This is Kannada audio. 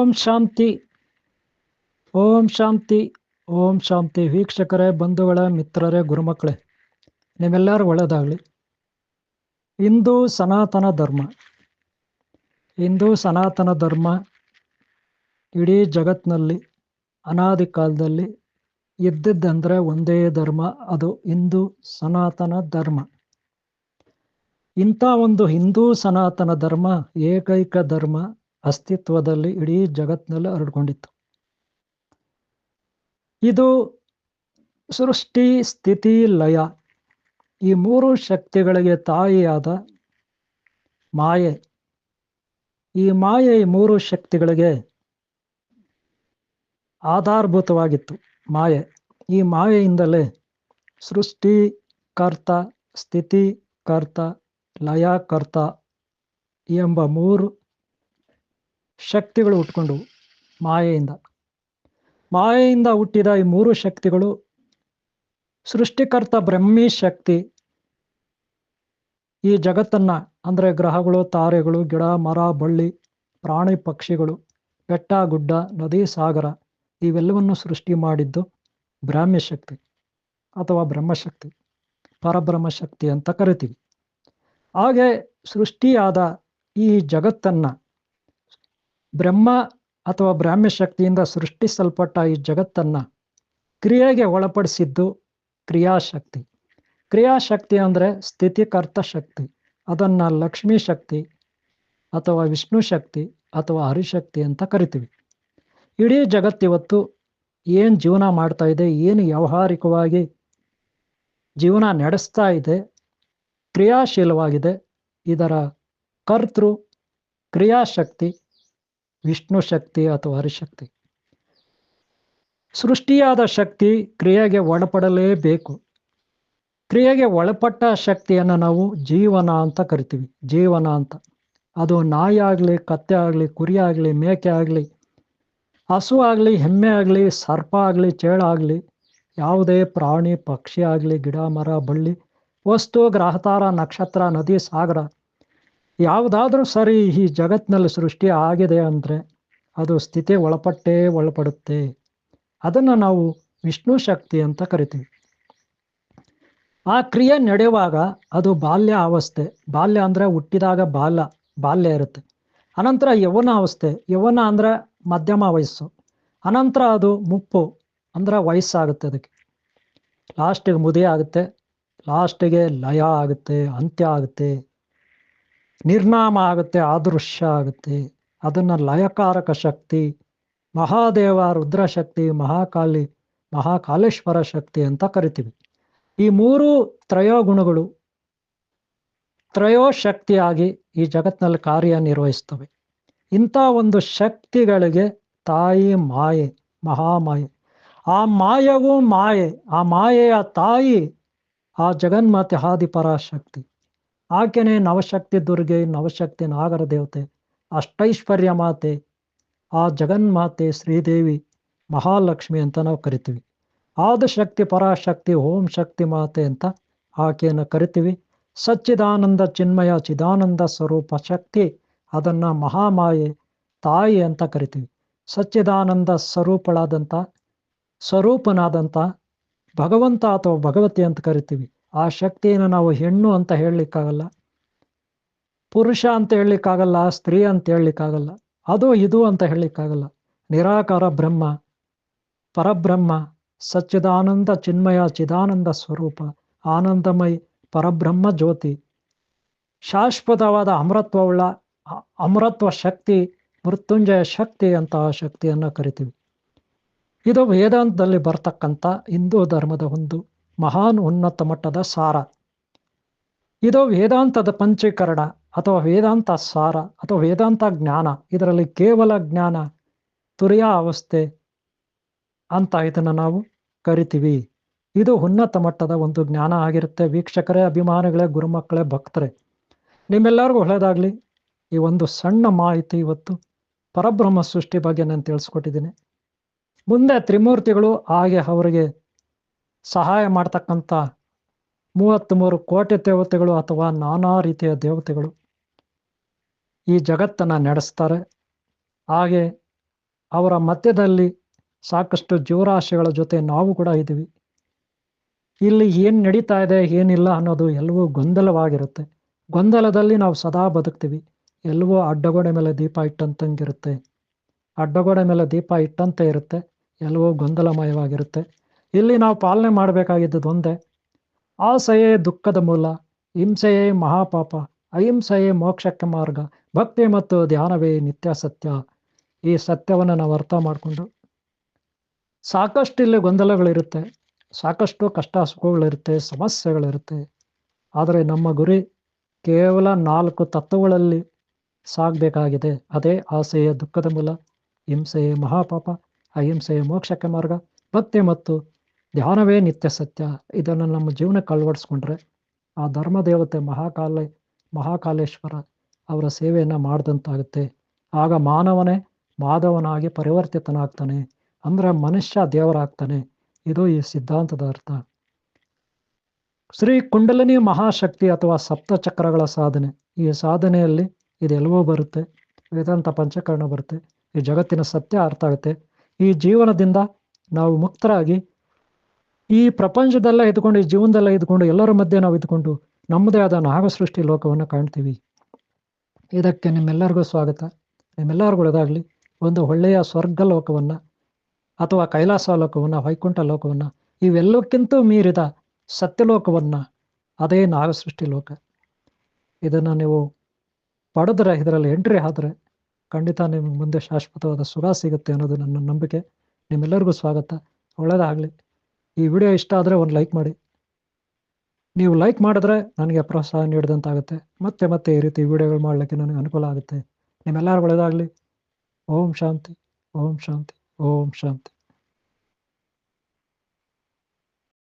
ಓಂ ಶಾಂತಿ. ಓಂ ಶಾಂತಿ. ಓಂ ಶಾಂತಿ. ವೀಕ್ಷಕರೇ, ಬಂಧುಗಳೇ, ಮಿತ್ರರೇ, ಗುರುಮಕ್ಕಳೇ, ನಿಮ್ಮೆಲ್ಲರೂ ಒಳ್ಳೆಯದಾಗಲಿ. ಹಿಂದೂ ಸನಾತನ ಧರ್ಮ, ಹಿಂದೂ ಸನಾತನ ಧರ್ಮ ಇಡೀ ಜಗತ್ತಿನಲ್ಲಿ ಅನಾದಿ ಕಾಲದಲ್ಲಿ ಇದ್ದಿದ್ದಂದರೆ ಒಂದೇ ಧರ್ಮ, ಅದು ಹಿಂದೂ ಸನಾತನ ಧರ್ಮ. ಇಂಥ ಒಂದು ಹಿಂದೂ ಸನಾತನ ಧರ್ಮ ಏಕೈಕ ಧರ್ಮ ಅಸ್ತಿತ್ವದಲ್ಲಿ ಇಡೀ ಜಗತ್ತಿನಲ್ಲಿ ಹರಡ್ಕೊಂಡಿತ್ತು. ಇದು ಸೃಷ್ಟಿ, ಸ್ಥಿತಿ, ಲಯ ಈ ಮೂರು ಶಕ್ತಿಗಳಿಗೆ ತಾಯಿಯಾದ ಮಾಯೆ. ಈ ಮಾಯೆ ಈ ಮೂರು ಶಕ್ತಿಗಳಿಗೆ ಆಧಾರಭೂತವಾಗಿತ್ತು. ಮಾಯೆ, ಈ ಮಾಯೆಯಿಂದಲೇ ಸೃಷ್ಟಿ ಕರ್ತ, ಸ್ಥಿತಿ ಕರ್ತ, ಲಯಕರ್ತ ಎಂಬ ಮೂರು ಶಕ್ತಿಗಳು ಹುಟ್ಕೊಂಡವು. ಮಾಯೆಯಿಂದ ಹುಟ್ಟಿದ ಈ ಮೂರು ಶಕ್ತಿಗಳು, ಸೃಷ್ಟಿಕರ್ತ ಬ್ರಹ್ಮಿ ಶಕ್ತಿ ಈ ಜಗತ್ತನ್ನ, ಅಂದರೆ ಗ್ರಹಗಳು, ತಾರೆಗಳು, ಗಿಡ ಮರ ಬಳ್ಳಿ, ಪ್ರಾಣಿ ಪಕ್ಷಿಗಳು, ಬೆಟ್ಟ ಗುಡ್ಡ, ನದಿ ಸಾಗರ ಇವೆಲ್ಲವನ್ನು ಸೃಷ್ಟಿ ಮಾಡಿದ್ದು ಬ್ರಾಹ್ಮಿ ಶಕ್ತಿ ಅಥವಾ ಬ್ರಹ್ಮಶಕ್ತಿ, ಪರಬ್ರಹ್ಮಶಕ್ತಿ ಅಂತ ಕರಿತೀವಿ. ಹಾಗೆ ಸೃಷ್ಟಿಯಾದ ಈ ಜಗತ್ತನ್ನ ಬ್ರಹ್ಮ ಅಥವಾ ಬ್ರಾಹ್ಮಿ ಶಕ್ತಿಯಿಂದ ಸೃಷ್ಟಿಸಲ್ಪಟ್ಟ ಈ ಜಗತ್ತನ್ನ ಕ್ರಿಯೆಗೆ ಒಳಪಡಿಸಿದ್ದು ಕ್ರಿಯಾಶಕ್ತಿ. ಕ್ರಿಯಾಶಕ್ತಿ ಅಂದರೆ ಸ್ಥಿತಿಕರ್ತ ಶಕ್ತಿ. ಅದನ್ನು ಲಕ್ಷ್ಮೀ ಶಕ್ತಿ ಅಥವಾ ವಿಷ್ಣು ಶಕ್ತಿ ಅಥವಾ ಹರಿಶಕ್ತಿ ಅಂತ ಕರಿತೀವಿ. ಇಡೀ ಜಗತ್ತಿವತ್ತು ಏನು ಜೀವನ ಮಾಡ್ತಾ ಇದೆ, ಏನು ವ್ಯಾವಹಾರಿಕವಾಗಿ ಜೀವನ ನಡೆಸ್ತಾ ಇದೆ, ಕ್ರಿಯಾಶೀಲವಾಗಿದೆ, ಇದರ ಕರ್ತೃ ಕ್ರಿಯಾಶಕ್ತಿ ವಿಷ್ಣು ಶಕ್ತಿ ಅಥವಾ ಹರಿಶಕ್ತಿ. ಸೃಷ್ಟಿಯಾದ ಶಕ್ತಿ ಕ್ರಿಯೆಗೆ ಒಳಪಡಲೇಬೇಕು. ಕ್ರಿಯೆಗೆ ಒಳಪಟ್ಟ ಶಕ್ತಿಯನ್ನು ನಾವು ಜೀವನ ಅಂತ ಕರಿತೀವಿ. ಜೀವನ ಅಂತ, ಅದು ನಾಯಿ ಆಗಲಿ, ಕತ್ತೆ ಆಗಲಿ, ಕುರಿ ಆಗಲಿ, ಮೇಕೆ ಆಗಲಿ, ಹಸು ಆಗಲಿ, ಎಮ್ಮೆ ಆಗಲಿ, ಸರ್ಪ ಆಗಲಿ, ಚೇಳ ಆಗಲಿ, ಯಾವುದೇ ಪ್ರಾಣಿ ಪಕ್ಷಿ ಆಗಲಿ, ಗಿಡ ಮರ ಬಳ್ಳಿ, ವಸ್ತು, ಗ್ರಹತಾರ, ನಕ್ಷತ್ರ, ನದಿ ಸಾಗರ ಯಾವುದಾದ್ರೂ ಸರಿ ಈ ಜಗತ್ತಿನಲ್ಲಿ ಸೃಷ್ಟಿ ಆಗಿದೆ ಅಂದರೆ ಅದು ಸ್ಥಿತಿ ಒಳಪಡುತ್ತೆ. ಅದನ್ನು ನಾವು ವಿಷ್ಣು ಶಕ್ತಿ ಅಂತ ಕರಿತೀವಿ. ಆ ಕ್ರಿಯೆ ನಡೆಯುವಾಗ ಅದು ಬಾಲ್ಯ ಅವಸ್ಥೆ. ಬಾಲ್ಯ ಅಂದರೆ ಹುಟ್ಟಿದಾಗ ಬಾಲ್ಯ ಇರುತ್ತೆ. ಅನಂತರ ಯೌವನ ಅವಸ್ಥೆ. ಯೌವನ ಅಂದರೆ ಮಧ್ಯಮ ವಯಸ್ಸು. ಅನಂತರ ಅದು ಮುಪ್ಪು ಅಂದರೆ ವಯಸ್ಸಾಗುತ್ತೆ. ಅದಕ್ಕೆ ಲಾಸ್ಟಿಗೆ ಮುದಿ ಆಗುತ್ತೆ, ಲಾಸ್ಟಿಗೆ ಲಯ ಆಗುತ್ತೆ, ಅಂತ್ಯ ಆಗುತ್ತೆ, ನಿರ್ನಾಮ ಆಗುತ್ತೆ, ಅದೃಶ್ಯ ಆಗುತ್ತೆ. ಅದನ್ನು ಲಯಕಾರಕ ಶಕ್ತಿ, ಮಹಾದೇವ ರುದ್ರಶಕ್ತಿ, ಮಹಾಕಾಳಿ ಮಹಾಕಾಲೇಶ್ವರ ಶಕ್ತಿ ಅಂತ ಕರಿತೀವಿ. ಈ ಮೂರು ತ್ರಯೋಗುಣಗಳು ತ್ರಯೋಶಕ್ತಿಯಾಗಿ ಈ ಜಗತ್ತಿನಲ್ಲಿ ಕಾರ್ಯನಿರ್ವಹಿಸ್ತವೆ. ಇಂಥ ಒಂದು ಶಕ್ತಿಗಳಿಗೆ ತಾಯಿ ಮಾಯೆ, ಮಹಾಮಾಯೆ. ಆ ಮಾಯವು ಮಾಯೆ, ಆ ಮಾಯೆಯ ತಾಯಿ ಆ ಜಗನ್ಮಾತೆ ಆದಿಪರಾಶಕ್ತಿ. ಆಕೆನೇ ನವಶಕ್ತಿ ದುರ್ಗೆ, ನವಶಕ್ತಿ ನಾಗರ ದೇವತೆ, ಅಷ್ಟೈಶ್ವರ್ಯ ಮಾತೆ, ಆ ಜಗನ್ಮಾತೆ ಶ್ರೀದೇವಿ ಮಹಾಲಕ್ಷ್ಮಿ ಅಂತ ನಾವು ಕರಿತೀವಿ. ಆದಿಶಕ್ತಿ ಪರಾಶಕ್ತಿ ಓಂ ಶಕ್ತಿ ಮಾತೆ ಅಂತ ಆಕೆಯನ್ನು ಕರಿತೀವಿ. ಸಚ್ಚಿದಾನಂದ ಚಿನ್ಮಯ ಚಿದಾನಂದ ಸ್ವರೂಪ ಶಕ್ತಿ, ಅದನ್ನು ಮಹಾಮಾಯೆ ತಾಯಿ ಅಂತ ಕರಿತೀವಿ. ಸಚ್ಚಿದಾನಂದ ಸ್ವರೂಪನಾದಂಥ ಭಗವಂತ ಅಥವಾ ಭಗವತಿ ಅಂತ ಕರಿತೀವಿ. ಆ ಶಕ್ತಿಯನ್ನು ನಾವು ಹೆಣ್ಣು ಅಂತ ಹೇಳಲಿಕ್ಕಾಗಲ್ಲ, ಪುರುಷ ಅಂತ ಹೇಳಲಿಕ್ಕಾಗಲ್ಲ, ಸ್ತ್ರೀ ಅಂತ ಹೇಳಲಿಕ್ಕಾಗಲ್ಲ, ಅದು ಇದು ಅಂತ ಹೇಳಲಿಕ್ಕಾಗಲ್ಲ. ನಿರಾಕಾರ ಬ್ರಹ್ಮ, ಪರಬ್ರಹ್ಮ, ಸಚ್ಚಿದಾನಂದ ಚಿನ್ಮಯ ಚಿದಾನಂದ ಸ್ವರೂಪ, ಆನಂದಮಯ ಪರಬ್ರಹ್ಮ ಜ್ಯೋತಿ, ಶಾಶ್ವತವಾದ ಅಮರತ್ವ ಶಕ್ತಿ, ಮೃತ್ಯುಂಜಯ ಶಕ್ತಿ ಅಂತ ಆ ಶಕ್ತಿಯನ್ನು ಕರಿತೀವಿ. ಇದು ವೇದಾಂತದಲ್ಲಿ ಬರ್ತಕ್ಕಂಥ ಹಿಂದೂ ಧರ್ಮದ ಒಂದು ಮಹಾನ್ ಉನ್ನತ ಮಟ್ಟದ ಸಾರ. ಇದು ವೇದಾಂತದ ಪಂಚೀಕರಣ ಅಥವಾ ವೇದಾಂತ ಸಾರ ಅಥವಾ ವೇದಾಂತ ಜ್ಞಾನ. ಇದರಲ್ಲಿ ಕೇವಲ ಜ್ಞಾನ, ತುರಿಯ ಅವಸ್ಥೆ ಅಂತ ಇದನ್ನು ನಾವು ಕರಿತೀವಿ. ಇದು ಉನ್ನತ ಮಟ್ಟದ ಒಂದು ಜ್ಞಾನ ಆಗಿರುತ್ತೆ. ವೀಕ್ಷಕರೇ, ಅಭಿಮಾನಿಗಳೇ, ಗುರುಮಕ್ಕಳೇ, ಭಕ್ತರೇ, ನಿಮ್ಮೆಲ್ಲರಿಗೂ ಒಳ್ಳೆಯದಾಗಲಿ. ಈ ಒಂದು ಸಣ್ಣ ಮಾಹಿತಿ ಇವತ್ತು ಪರಬ್ರಹ್ಮ ಸೃಷ್ಟಿ ಬಗ್ಗೆ ನಾನು ತಿಳಿಸ್ಕೊಟ್ಟಿದ್ದೀನಿ. ಮುಂದೆ ತ್ರಿಮೂರ್ತಿಗಳು ಹಾಗೆ ಅವರಿಗೆ ಸಹಾಯ ಮಾಡ್ತಕ್ಕಂಥ 33 ಕೋಟಿ ದೇವತೆಗಳು ಅಥವಾ ನಾನಾ ರೀತಿಯ ದೇವತೆಗಳು ಈ ಜಗತ್ತನ್ನು ನಡೆಸ್ತಾರೆ. ಹಾಗೆ ಅವರ ಮಧ್ಯದಲ್ಲಿ ಸಾಕಷ್ಟು ಜೀವರಾಶಿಗಳ ಜೊತೆ ನಾವು ಕೂಡ ಇದ್ದೀವಿ. ಇಲ್ಲಿ ಏನು ನಡೀತಾ ಇದೆ ಏನಿಲ್ಲ ಅನ್ನೋದು ಎಲ್ಲವೂ ಗೊಂದಲವಾಗಿರುತ್ತೆ. ಗೊಂದಲದಲ್ಲಿ ನಾವು ಸದಾ ಬದುಕ್ತೀವಿ. ಎಲ್ಲವೂ ಅಡ್ಡಗೋಡೆ ಮೇಲೆ ದೀಪ ಇಟ್ಟಂತಂಗಿರುತ್ತೆ. ಅಡ್ಡಗೋಡೆ ಮೇಲೆ ದೀಪ ಇಟ್ಟಂತೆ ಇರುತ್ತೆ. ಎಲ್ಲವೂ ಗೊಂದಲಮಯವಾಗಿರುತ್ತೆ. ಇಲ್ಲಿ ನಾವು ಪಾಲನೆ ಮಾಡಬೇಕಾಗಿದ್ದು ಒಂದೇ, ಆಸೆಯೇ ದುಃಖದ ಮೂಲ, ಹಿಂಸೆಯೇ ಮಹಾಪಾಪ, ಅಹಿಂಸೆಯೇ ಮೋಕ್ಷಕ್ಕೆ ಮಾರ್ಗ, ಭಕ್ತಿ ಮತ್ತು ಧ್ಯಾನವೇ ನಿತ್ಯ ಸತ್ಯ. ಈ ಸತ್ಯವನ್ನು ನಾವು ಅರ್ಥ ಮಾಡಿಕೊಂಡು, ಸಾಕಷ್ಟು ಇಲ್ಲಿ ಗೊಂದಲಗಳಿರುತ್ತೆ, ಸಾಕಷ್ಟು ಕಷ್ಟ ಸುಖಗಳಿರುತ್ತೆ, ಸಮಸ್ಯೆಗಳಿರುತ್ತೆ. ಆದರೆ ನಮ್ಮ ಗುರಿ ಕೇವಲ 4 ತತ್ವಗಳಲ್ಲಿ ಸಾಗಬೇಕಾಗಿದೆ. ಅದೇ ಆಸೆಯ ದುಃಖದ ಮೂಲ, ಹಿಂಸೆಯೇ ಮಹಾಪಾಪ, ಅಹಿಂಸೆಯೇ ಮೋಕ್ಷಕ್ಕೆ ಮಾರ್ಗ, ಭಕ್ತಿ ಮತ್ತು ಧ್ಯಾನವೇ ನಿತ್ಯ ಸತ್ಯ. ಇದನ್ನು ನಮ್ಮ ಜೀವನಕ್ಕೆ ಅಳವಡಿಸ್ಕೊಂಡ್ರೆ ಆ ಧರ್ಮದೇವತೆ ಮಹಾಕಾಲೇಶ್ವರ ಅವರ ಸೇವೆಯನ್ನು ಮಾಡಿದಂತಾಗುತ್ತೆ. ಆಗ ಮಾನವನೇ ಮಾಧವನಾಗಿ ಪರಿವರ್ತಿತನಾಗ್ತಾನೆ. ಅಂದರೆ ಮನುಷ್ಯ ದೇವರಾಗ್ತಾನೆ. ಇದು ಈ ಸಿದ್ಧಾಂತದ ಅರ್ಥ. ಶ್ರೀ ಕುಂಡಲಿನಿ ಮಹಾಶಕ್ತಿ ಅಥವಾ ಸಪ್ತಚಕ್ರಗಳ ಸಾಧನೆ, ಈ ಸಾಧನೆಯಲ್ಲಿ ಇದೆಲ್ಲವೂ ಬರುತ್ತೆ. ವೇದಾಂತ ಪಂಚಕರಣ ಬರುತ್ತೆ. ಈ ಜಗತ್ತಿನ ಸತ್ಯ ಅರ್ಥ ಆಗುತ್ತೆ. ಈ ಜೀವನದಿಂದ ನಾವು ಮುಕ್ತರಾಗಿ ಈ ಪ್ರಪಂಚದಲ್ಲೇ ಇದ್ಕೊಂಡು, ಈ ಜೀವನದಲ್ಲೇ ಇದ್ಕೊಂಡು, ಎಲ್ಲರ ಮಧ್ಯೆ ನಾವು ಇದ್ಕೊಂಡು ನಮ್ಮದೇ ಆದ ನಾಗಸೃಷ್ಟಿ ಲೋಕವನ್ನು ಕಾಣ್ತೀವಿ. ಇದಕ್ಕೆ ನಿಮ್ಮೆಲ್ಲರಿಗೂ ಸ್ವಾಗತ. ನಿಮ್ಮೆಲ್ಲರಿಗೂ ಒಳ್ಳೆದಾಗಲಿ. ಒಂದು ಒಳ್ಳೆಯ ಸ್ವರ್ಗ ಲೋಕವನ್ನು ಅಥವಾ ಕೈಲಾಸ ಲೋಕವನ್ನು, ವೈಕುಂಠ ಲೋಕವನ್ನು, ಇವೆಲ್ಲಕ್ಕಿಂತ ಮೀರಿದ ಸತ್ಯಲೋಕವನ್ನು, ಅದೇ ನಾಗಸೃಷ್ಟಿ ಲೋಕ. ಇದನ್ನು ನೀವು ಪಡೆದ್ರೆ, ಇದರಲ್ಲಿ ಎಂಟ್ರಿ ಆದರೆ ಖಂಡಿತ ನಿಮಗೆ ಮುಂದೆ ಶಾಶ್ವತವಾದ ಸುಖ ಸಿಗುತ್ತೆ ಅನ್ನೋದು ನನ್ನ ನಂಬಿಕೆ. ನಿಮ್ಮೆಲ್ಲರಿಗೂ ಸ್ವಾಗತ. ಒಳ್ಳೆಯದಾಗಲಿ. ಈ ವಿಡಿಯೋ ಇಷ್ಟ ಆದರೆ ಒಂದು ಲೈಕ್ ಮಾಡಿ. ನೀವು ಲೈಕ್ ಮಾಡಿದ್ರೆ ನನಗೆ ಪ್ರೋತ್ಸಾಹ ನೀಡಿದಂತಾಗುತ್ತೆ. ಮತ್ತೆ ಮತ್ತೆ ಈ ರೀತಿ ವಿಡಿಯೋಗಳು ಮಾಡಲಿಕ್ಕೆ ನನಗೆ ಅನುಕೂಲ ಆಗುತ್ತೆ. ನಿಮ್ಮೆಲ್ಲರಿಗೂ ಒಳ್ಳೆಯದಾಗಲಿ. ಓಂ ಶಾಂತಿ, ಓಂ ಶಾಂತಿ, ಓಂ ಶಾಂತಿ.